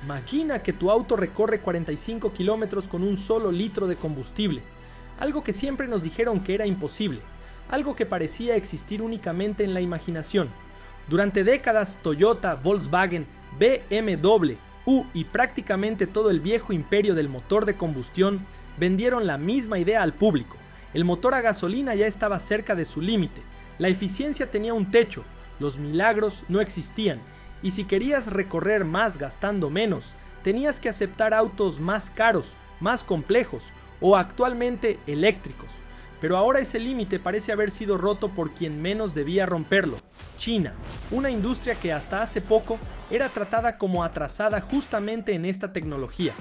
Imagina que tu auto recorre 45 kilómetros con un solo litro de combustible, algo que siempre nos dijeron que era imposible, algo que parecía existir únicamente en la imaginación. Durante décadas, Toyota, Volkswagen, BMW y prácticamente todo el viejo imperio del motor de combustión vendieron la misma idea al público. El motor a gasolina ya estaba cerca de su límite, la eficiencia tenía un techo, los milagros no existían, y si querías recorrer más gastando menos, tenías que aceptar autos más caros, más complejos o actualmente eléctricos. Pero ahora ese límite parece haber sido roto por quien menos debía romperlo: China, una industria que hasta hace poco era tratada como atrasada justamente en esta tecnología.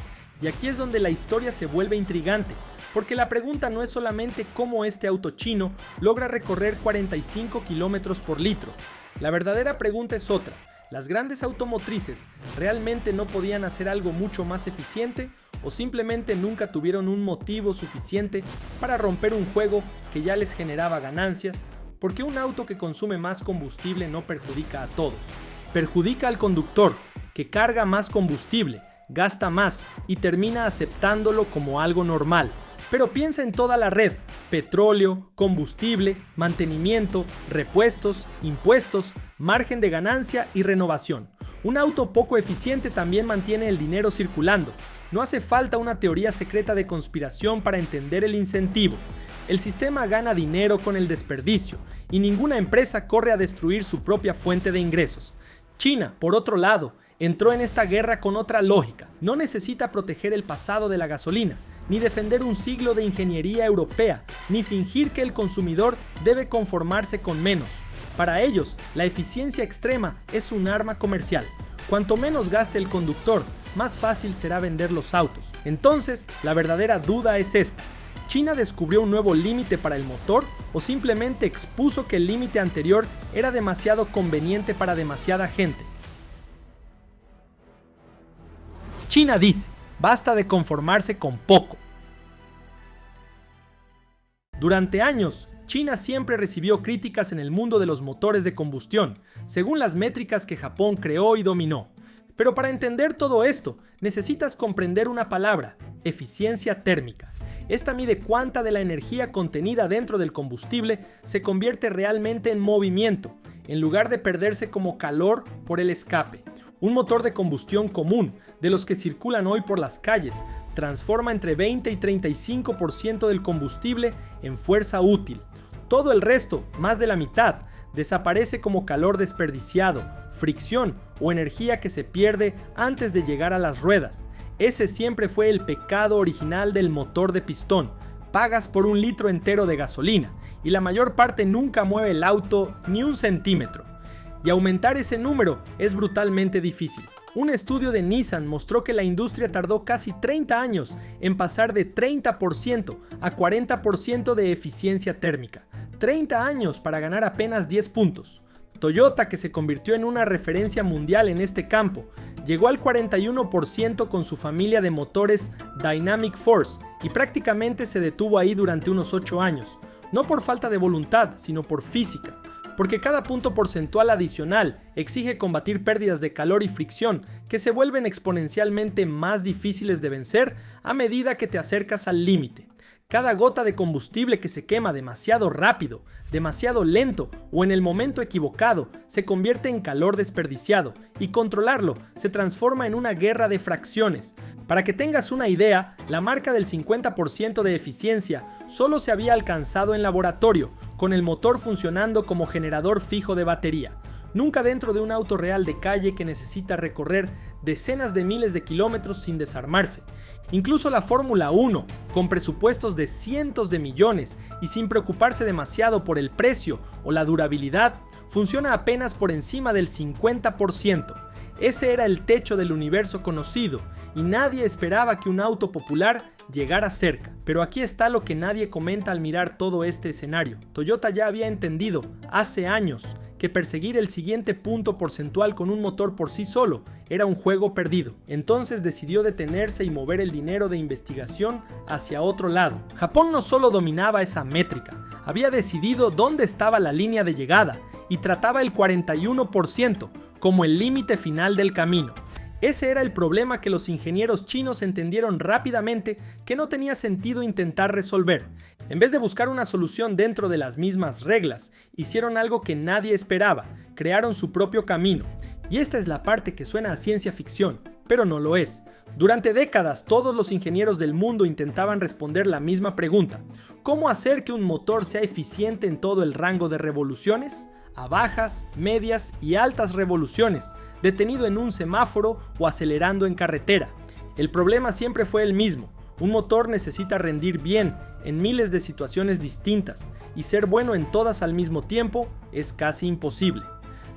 Y aquí es donde la historia se vuelve intrigante, porque la pregunta no es solamente cómo este auto chino logra recorrer 45 kilómetros por litro. La verdadera pregunta es otra: ¿las grandes automotrices realmente no podían hacer algo mucho más eficiente o simplemente nunca tuvieron un motivo suficiente para romper un juego que ya les generaba ganancias? Porque un auto que consume más combustible no perjudica a todos. Perjudica al conductor, que carga más combustible, gasta más y termina aceptándolo como algo normal. Pero piensa en toda la red: petróleo, combustible, mantenimiento, repuestos, impuestos, margen de ganancia y renovación. Un auto poco eficiente también mantiene el dinero circulando. No hace falta una teoría secreta de conspiración para entender el incentivo. El sistema gana dinero con el desperdicio y ninguna empresa corre a destruir su propia fuente de ingresos. China, por otro lado, entró en esta guerra con otra lógica. No necesita proteger el pasado de la gasolina, ni defender un siglo de ingeniería europea, ni fingir que el consumidor debe conformarse con menos. Para ellos, la eficiencia extrema es un arma comercial. Cuanto menos gaste el conductor, más fácil será vender los autos. Entonces, la verdadera duda es esta: ¿China descubrió un nuevo límite para el motor o simplemente expuso que el límite anterior era demasiado conveniente para demasiada gente? China dice: basta de conformarse con poco. Durante años, China siempre recibió críticas en el mundo de los motores de combustión, según las métricas que Japón creó y dominó. Pero para entender todo esto, necesitas comprender una palabra: eficiencia térmica. Esta mide cuánta de la energía contenida dentro del combustible se convierte realmente en movimiento, en lugar de perderse como calor por el escape. Un motor de combustión común, de los que circulan hoy por las calles, transforma entre 20 y 35% del combustible en fuerza útil. Todo el resto, más de la mitad, desaparece como calor desperdiciado, fricción o energía que se pierde antes de llegar a las ruedas. Ese siempre fue el pecado original del motor de pistón. Pagas por un litro entero de gasolina y la mayor parte nunca mueve el auto ni un centímetro. Y aumentar ese número es brutalmente difícil. Un estudio de Nissan mostró que la industria tardó casi 30 años en pasar de 30% a 40% de eficiencia térmica. 30 años para ganar apenas 10 puntos. Toyota, que se convirtió en una referencia mundial en este campo, llegó al 41% con su familia de motores Dynamic Force y prácticamente se detuvo ahí durante unos 8 años. No por falta de voluntad, sino por física. Porque cada punto porcentual adicional exige combatir pérdidas de calor y fricción que se vuelven exponencialmente más difíciles de vencer a medida que te acercas al límite. Cada gota de combustible que se quema demasiado rápido, demasiado lento o en el momento equivocado se convierte en calor desperdiciado, y controlarlo se transforma en una guerra de fracciones. Para que tengas una idea, la marca del 50% de eficiencia solo se había alcanzado en laboratorio, con el motor funcionando como generador fijo de batería. Nunca dentro de un auto real de calle que necesita recorrer decenas de miles de kilómetros sin desarmarse. Incluso la Fórmula 1, con presupuestos de cientos de millones y sin preocuparse demasiado por el precio o la durabilidad, funciona apenas por encima del 50%. Ese era el techo del universo conocido y nadie esperaba que un auto popular llegara cerca. Pero aquí está lo que nadie comenta al mirar todo este escenario. Toyota ya había entendido hace años que perseguir el siguiente punto porcentual con un motor por sí solo era un juego perdido. Entonces decidió detenerse y mover el dinero de investigación hacia otro lado. Japón no solo dominaba esa métrica, había decidido dónde estaba la línea de llegada y trataba el 41% como el límite final del camino. Ese era el problema que los ingenieros chinos entendieron rápidamente que no tenía sentido intentar resolver. En vez de buscar una solución dentro de las mismas reglas, hicieron algo que nadie esperaba, crearon su propio camino. Y esta es la parte que suena a ciencia ficción, pero no lo es. Durante décadas, todos los ingenieros del mundo intentaban responder la misma pregunta: ¿cómo hacer que un motor sea eficiente en todo el rango de revoluciones? A bajas, medias y altas revoluciones, detenido en un semáforo o acelerando en carretera. El problema siempre fue el mismo: un motor necesita rendir bien en miles de situaciones distintas, y ser bueno en todas al mismo tiempo es casi imposible.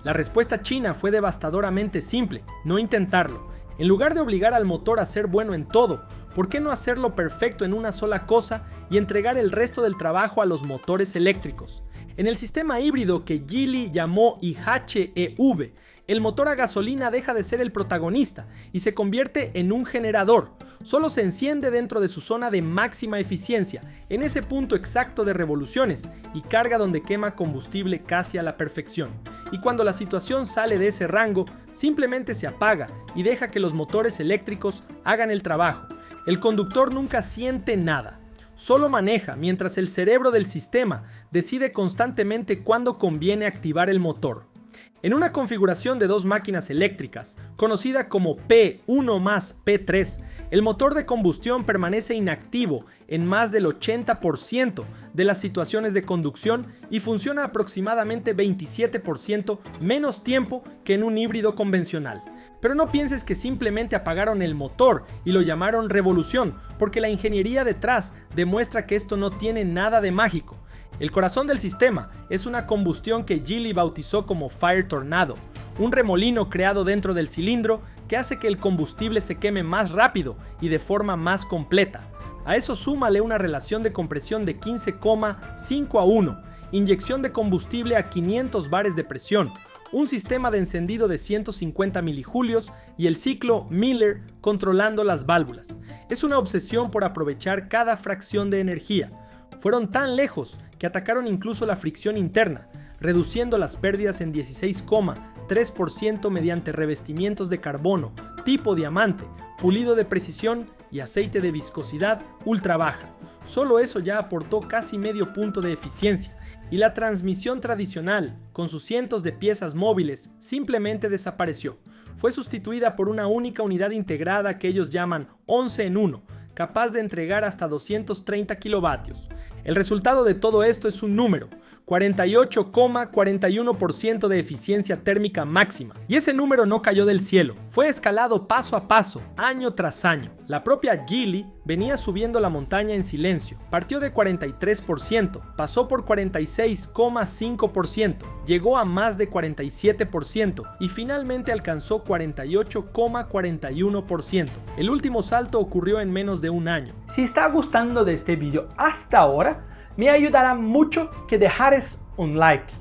La respuesta china fue devastadoramente simple: no intentarlo. En lugar de obligar al motor a ser bueno en todo, ¿por qué no hacerlo perfecto en una sola cosa y entregar el resto del trabajo a los motores eléctricos? En el sistema híbrido que Geely llamó IHEV, el motor a gasolina deja de ser el protagonista y se convierte en un generador. Solo se enciende dentro de su zona de máxima eficiencia, en ese punto exacto de revoluciones, y carga donde quema combustible casi a la perfección. Y cuando la situación sale de ese rango, simplemente se apaga y deja que los motores eléctricos hagan el trabajo. El conductor nunca siente nada. Solo maneja, mientras el cerebro del sistema decide constantemente cuándo conviene activar el motor. En una configuración de dos máquinas eléctricas, conocida como P1 más P3, el motor de combustión permanece inactivo en más del 80% de las situaciones de conducción y funciona aproximadamente 27% menos tiempo que en un híbrido convencional. Pero no pienses que simplemente apagaron el motor y lo llamaron revolución, porque la ingeniería detrás demuestra que esto no tiene nada de mágico. El corazón del sistema es una combustión que Geely bautizó como Fire Tornado, un remolino creado dentro del cilindro que hace que el combustible se queme más rápido y de forma más completa. A eso súmale una relación de compresión de 15,5:1, inyección de combustible a 500 bares de presión, un sistema de encendido de 150 milijulios y el ciclo Miller controlando las válvulas. Es una obsesión por aprovechar cada fracción de energía. Fueron tan lejos que atacaron incluso la fricción interna, reduciendo las pérdidas en 16,3% mediante revestimientos de carbono, tipo diamante, pulido de precisión y aceite de viscosidad ultra baja. Solo eso ya aportó casi medio punto de eficiencia, y la transmisión tradicional, con sus cientos de piezas móviles, simplemente desapareció. Fue sustituida por una única unidad integrada que ellos llaman 11 en 1, capaz de entregar hasta 230 kilovatios. El resultado de todo esto es un número: 48,41% de eficiencia térmica máxima. Y ese número no cayó del cielo, fue escalado paso a paso, año tras año. La propia Geely venía subiendo la montaña en silencio. Partió de 43%, pasó por 46,5%, llegó a más de 47% y finalmente alcanzó 48,41%. El último salto ocurrió en menos de un año. Si está gustando de este video hasta ahora, me ayudará mucho que dejares un like.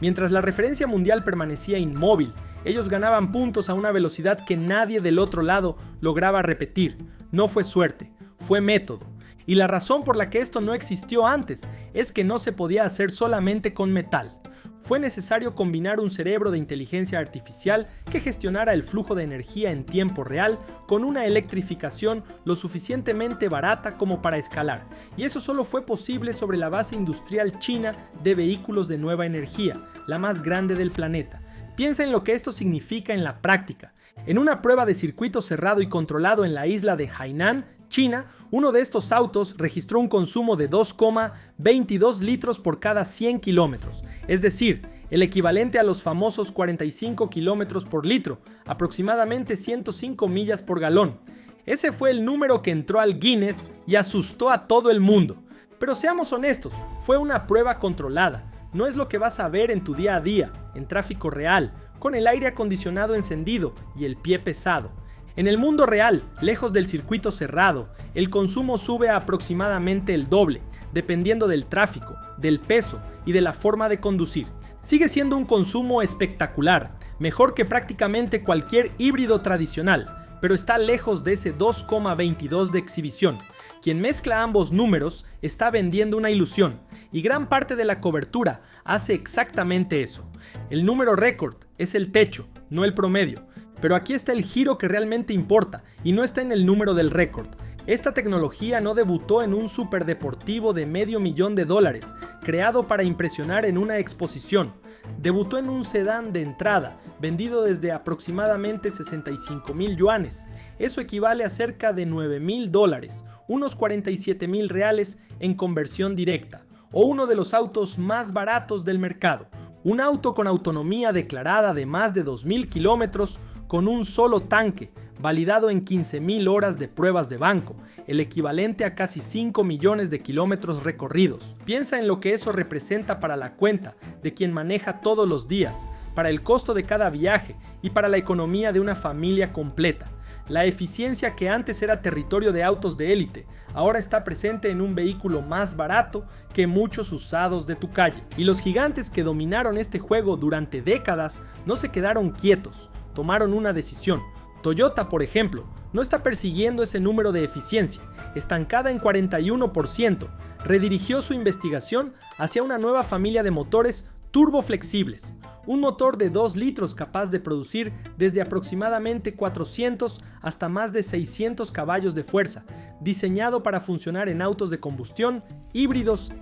Mientras la referencia mundial permanecía inmóvil, ellos ganaban puntos a una velocidad que nadie del otro lado lograba repetir. No fue suerte, fue método. Y la razón por la que esto no existió antes es que no se podía hacer solamente con metal. Fue necesario combinar un cerebro de inteligencia artificial que gestionara el flujo de energía en tiempo real con una electrificación lo suficientemente barata como para escalar, y eso solo fue posible sobre la base industrial china de vehículos de nueva energía, la más grande del planeta. Piensa en lo que esto significa en la práctica. En una prueba de circuito cerrado y controlado en la isla de Hainan, China, uno de estos autos registró un consumo de 2,22 litros por cada 100 kilómetros, es decir, el equivalente a los famosos 45 kilómetros por litro, aproximadamente 105 millas por galón. Ese fue el número que entró al Guinness y asustó a todo el mundo. Pero seamos honestos, fue una prueba controlada, no es lo que vas a ver en tu día a día, en tráfico real, con el aire acondicionado encendido y el pie pesado. En el mundo real, lejos del circuito cerrado, el consumo sube a aproximadamente el doble, dependiendo del tráfico, del peso y de la forma de conducir. Sigue siendo un consumo espectacular, mejor que prácticamente cualquier híbrido tradicional, pero está lejos de ese 2,22 de exhibición. Quien mezcla ambos números está vendiendo una ilusión, y gran parte de la cobertura hace exactamente eso. El número récord es el techo, no el promedio. Pero aquí está el giro que realmente importa, y no está en el número del récord. Esta tecnología no debutó en un superdeportivo de $500,000, creado para impresionar en una exposición. Debutó en un sedán de entrada, vendido desde aproximadamente 65,000 yuanes. Eso equivale a cerca de $9,000, unos 47,000 reales en conversión directa, o uno de los autos más baratos del mercado. Un auto con autonomía declarada de más de 2,000 kilómetros, con un solo tanque, validado en 15,000 horas de pruebas de banco, el equivalente a casi 5 millones de kilómetros recorridos. Piensa en lo que eso representa para la cuenta de quien maneja todos los días, para el costo de cada viaje y para la economía de una familia completa. La eficiencia que antes era territorio de autos de élite, ahora está presente en un vehículo más barato que muchos usados de tu calle. Y los gigantes que dominaron este juego durante décadas no se quedaron quietos, tomaron una decisión. Toyota, por ejemplo, no está persiguiendo ese número de eficiencia, estancada en 41%, redirigió su investigación hacia una nueva familia de motores turboflexibles, un motor de 2 litros capaz de producir desde aproximadamente 400 hasta más de 600 caballos de fuerza, diseñado para funcionar en autos de combustión, híbridos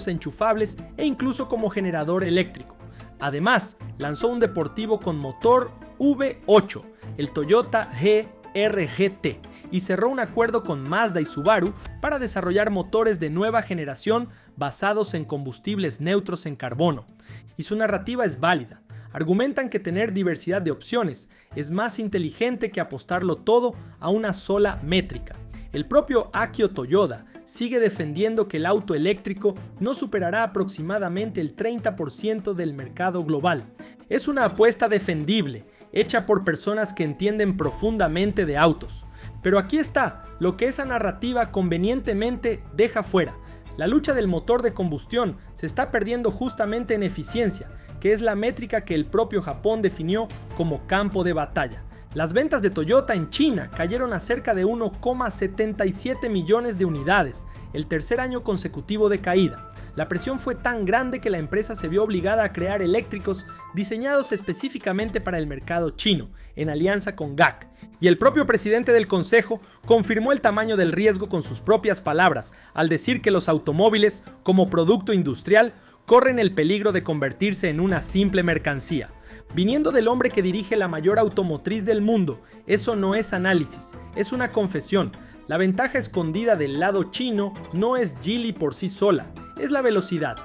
enchufables e incluso como generador eléctrico. Además, lanzó un deportivo con motor V8, el Toyota GR-GT, y cerró un acuerdo con Mazda y Subaru para desarrollar motores de nueva generación basados en combustibles neutros en carbono. Y su narrativa es válida. Argumentan que tener diversidad de opciones es más inteligente que apostarlo todo a una sola métrica. El propio Akio Toyoda sigue defendiendo que el auto eléctrico no superará aproximadamente el 30% del mercado global. Es una apuesta defendible, hecha por personas que entienden profundamente de autos. Pero aquí está lo que esa narrativa convenientemente deja fuera. La lucha del motor de combustión se está perdiendo justamente en eficiencia, que es la métrica que el propio Japón definió como campo de batalla. Las ventas de Toyota en China cayeron a cerca de 1,77 millones de unidades, el tercer año consecutivo de caída. La presión fue tan grande que la empresa se vio obligada a crear eléctricos diseñados específicamente para el mercado chino, en alianza con GAC. Y el propio presidente del consejo confirmó el tamaño del riesgo con sus propias palabras, al decir que los automóviles, como producto industrial, corren el peligro de convertirse en una simple mercancía. Viniendo del hombre que dirige la mayor automotriz del mundo, eso no es análisis, es una confesión. La ventaja escondida del lado chino no es Geely por sí sola, es la velocidad.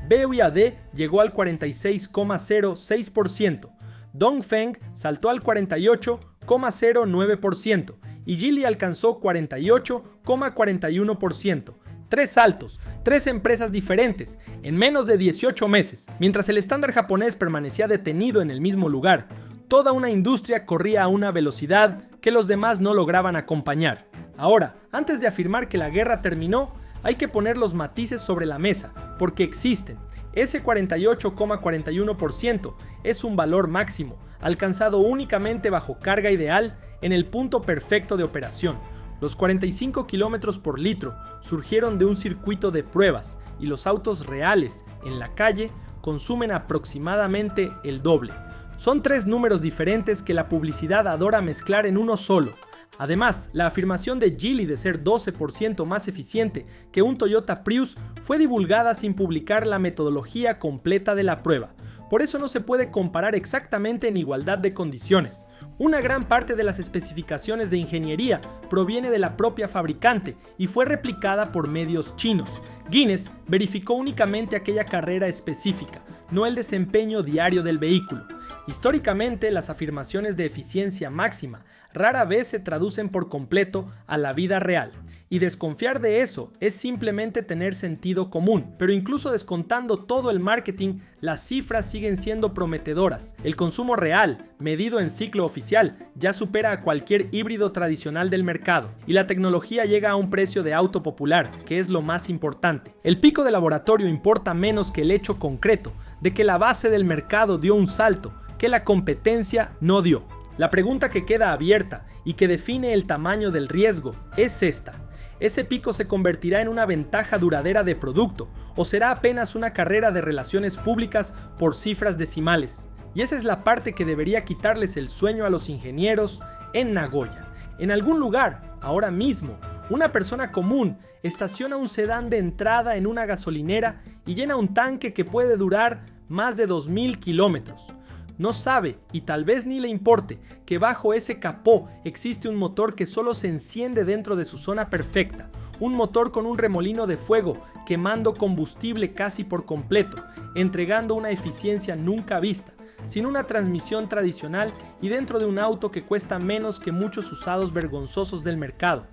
BYD llegó al 46,06%, Dongfeng saltó al 48,09% y Geely alcanzó 48,41%. 3 saltos, 3 empresas diferentes, en menos de 18 meses. Mientras el estándar japonés permanecía detenido en el mismo lugar, toda una industria corría a una velocidad que los demás no lograban acompañar. Ahora, antes de afirmar que la guerra terminó, hay que poner los matices sobre la mesa, porque existen. Ese 48,41% es un valor máximo, alcanzado únicamente bajo carga ideal en el punto perfecto de operación. Los 45 km por litro surgieron de un circuito de pruebas y los autos reales en la calle consumen aproximadamente el doble. Son 3 números diferentes que la publicidad adora mezclar en uno solo. Además, la afirmación de Geely de ser 12% más eficiente que un Toyota Prius fue divulgada sin publicar la metodología completa de la prueba. Por eso no se puede comparar exactamente en igualdad de condiciones. Una gran parte de las especificaciones de ingeniería proviene de la propia fabricante y fue replicada por medios chinos. Guinness verificó únicamente aquella carrera específica, no el desempeño diario del vehículo. Históricamente, las afirmaciones de eficiencia máxima rara vez se traducen por completo a la vida real. Y desconfiar de eso es simplemente tener sentido común, pero incluso descontando todo el marketing, las cifras siguen siendo prometedoras. El consumo real, medido en ciclo oficial, ya supera a cualquier híbrido tradicional del mercado, y la tecnología llega a un precio de auto popular, que es lo más importante. El pico de laboratorio importa menos que el hecho concreto de que la base del mercado dio un salto que la competencia no dio. La pregunta que queda abierta y que define el tamaño del riesgo es esta. ¿Ese pico se convertirá en una ventaja duradera de producto o será apenas una carrera de relaciones públicas por cifras decimales? Y esa es la parte que debería quitarles el sueño a los ingenieros en Nagoya. En algún lugar, ahora mismo, una persona común estaciona un sedán de entrada en una gasolinera y llena un tanque que puede durar más de 2000 kilómetros. No sabe, y tal vez ni le importe, que bajo ese capó existe un motor que solo se enciende dentro de su zona perfecta. Un motor con un remolino de fuego quemando combustible casi por completo, entregando una eficiencia nunca vista, sin una transmisión tradicional y dentro de un auto que cuesta menos que muchos usados vergonzosos del mercado.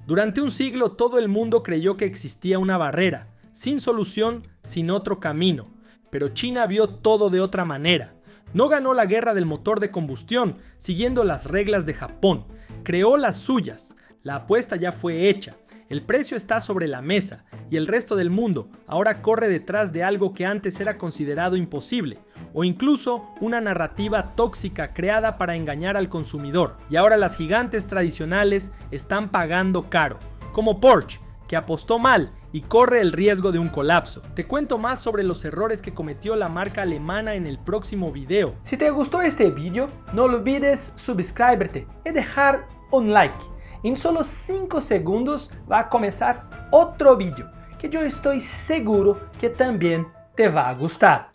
Durante un siglo todo el mundo creyó que existía una barrera, sin solución, sin otro camino. Pero China vio todo de otra manera. No ganó la guerra del motor de combustión siguiendo las reglas de Japón, creó las suyas. La apuesta ya fue hecha, el precio está sobre la mesa y el resto del mundo ahora corre detrás de algo que antes era considerado imposible, o incluso una narrativa tóxica creada para engañar al consumidor. Y ahora las gigantes tradicionales están pagando caro, como Porsche, que apostó mal y corre el riesgo de un colapso. Te cuento más sobre los errores que cometió la marca alemana en el próximo video. Si te gustó este video, no olvides suscribirte y dejar un like. En solo 5 segundos va a comenzar otro video que yo estoy seguro que también te va a gustar.